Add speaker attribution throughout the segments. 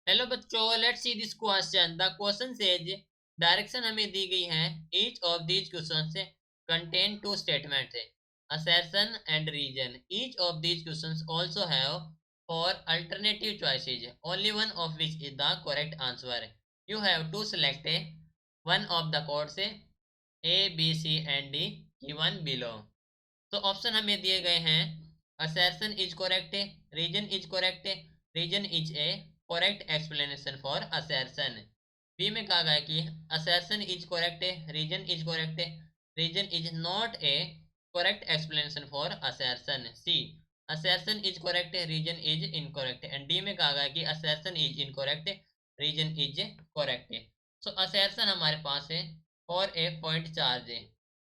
Speaker 1: Hello बच्चों, let's see this question. The question says direction हमें दी गई है। ईच ऑफ दीज क्वेश्चन से कंटेन टू स्टेटमेंट है, assertion and region. Each of these questions also have four alternative choices, only one of which is the correct answer. You have to select one of the codes A, B, C and D given below. तो option हमें दिए गए हैं। assertion is correct, reason is correct, reason is a correct explanation for assertion. B में कहा गया कि assertion is correct, reason is correct, reason is not a correct explanation for assertion. C assertion is correct, reason is incorrect. And D में कहा गया कि assertion is incorrect, reason is correct. So assertion हमारे पास है for a point charge है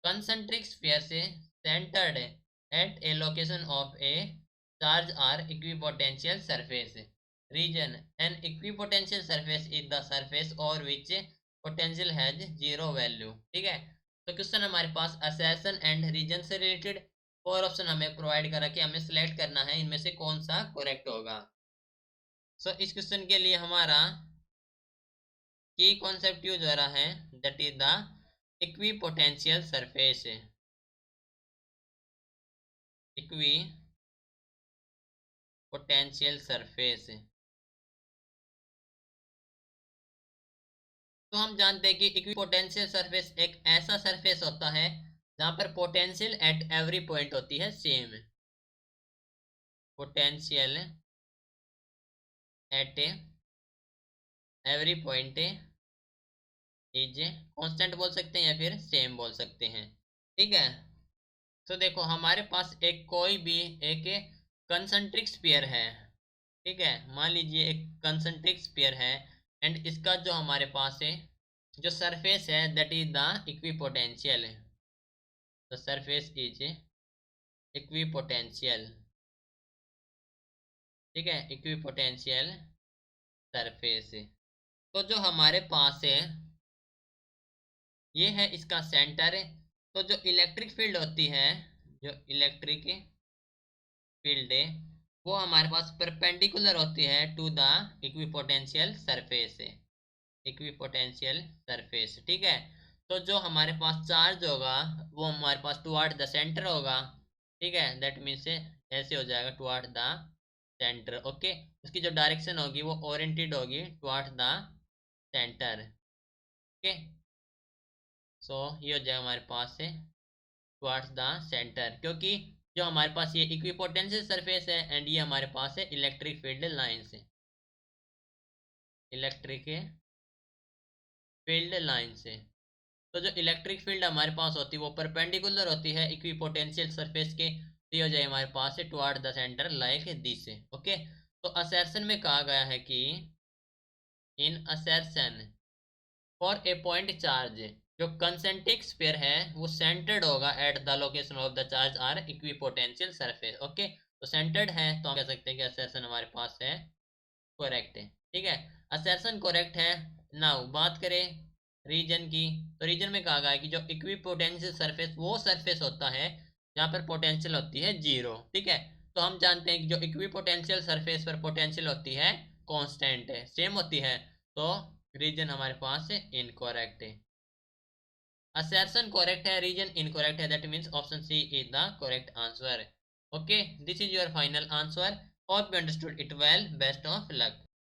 Speaker 1: concentric sphere से centered at a location of a charge or equipotential surface. Region: an equipotential surface is the surface over which potential has zero value. ठीक है, तो question हमारे पास assertion and region से related four option हमें provide करा कि हमें select करना है इनमें से कौन सा करेक्ट होगा. सो इस क्वेश्चन के लिए हमारा की कॉन्सेप्ट यूज हो रहा है, that is the equipotential surface. Equi potential surface. तो हम जानते हैं कि इक्विपोटेंशियल सरफेस एक ऐसा सरफेस होता है जहां पर पोटेंशियल एट एवरी पॉइंट होती है same. Potential at every point is constant बोल सकते हैं या फिर सेम बोल सकते हैं. ठीक है, तो देखो हमारे पास एक कोई भी एक कंसंट्रिक स्फीयर है. ठीक है, मान लीजिए एक कंसंट्रिक स्फीयर है एंड इसका जो हमारे पास है जो सरफेस है that is the equipotential. The surface is equipotential. ठीक है, इक्विपोटेंशियल सरफेस. तो जो हमारे पास है ये है इसका सेंटर. तो जो इलेक्ट्रिक फील्ड होती है, जो इलेक्ट्रिक फील्ड है वो हमारे पास परपेंडिकुलर होती है to the equipotential surface. Equipotential surface. ठीक है, तो जो हमारे पास चार्ज होगा वो हमारे पास टुवर्ड द सेंटर होगा. ठीक है, दैट मीन्स ऐसे हो जाएगा टुवर्ड द सेंटर. ओके, उसकी जो डायरेक्शन होगी वो ओरिएंटेड होगी टुवर्ड द सेंटर. ओके, सो ये हो जाएगा हमारे पास से टुवर्ड्स द सेंटर, क्योंकि जो हमारे पास ये इक्विपोटेंशियल सरफेस है एंड ये हमारे पास है इलेक्ट्रिक फील्ड लाइंस है. इलेक्ट्रिक फील्ड लाइन से. तो जो इलेक्ट्रिक फील्ड हमारे पास होती है वो परपेंडिकुलर होती है इक्विपोटेंशियल सरफेस के. तो ये हो जाए हमारे पास है toward the centre like this. Okay, तो असर्शन में कहा गया है कि in assertion for a point charge जो कंसेंट्रिक स्फीयर है वो सेंटर्ड होगा at the location of the charge are equipotential surface. Okay, तो सेंटर्ड है तो हम कह सकते हैं कि असर्शन हमारे पास है करेक्ट है. ठीक है, असर्शन करेक्ट है. नाउ बात करें रीजन की, तो रीजन में कहा गया है कि जो इक्विपोटेंशियल सरफेस वो सरफेस होता है जहाँ पर पोटेंशियल होती है जीरो. ठीक है, तो हम जानते हैं कि जो इक्विपोटेंशियल सरफेस पर पोटेंशियल होती है कांस्टेंट है, सेम होती है. तो रीजन हमारे पास इनकरेक्ट है. assertion correct है, region incorrect है, that means option C is the correct answer. Okay, this is your final answer. Hope you understood it well. Best of luck.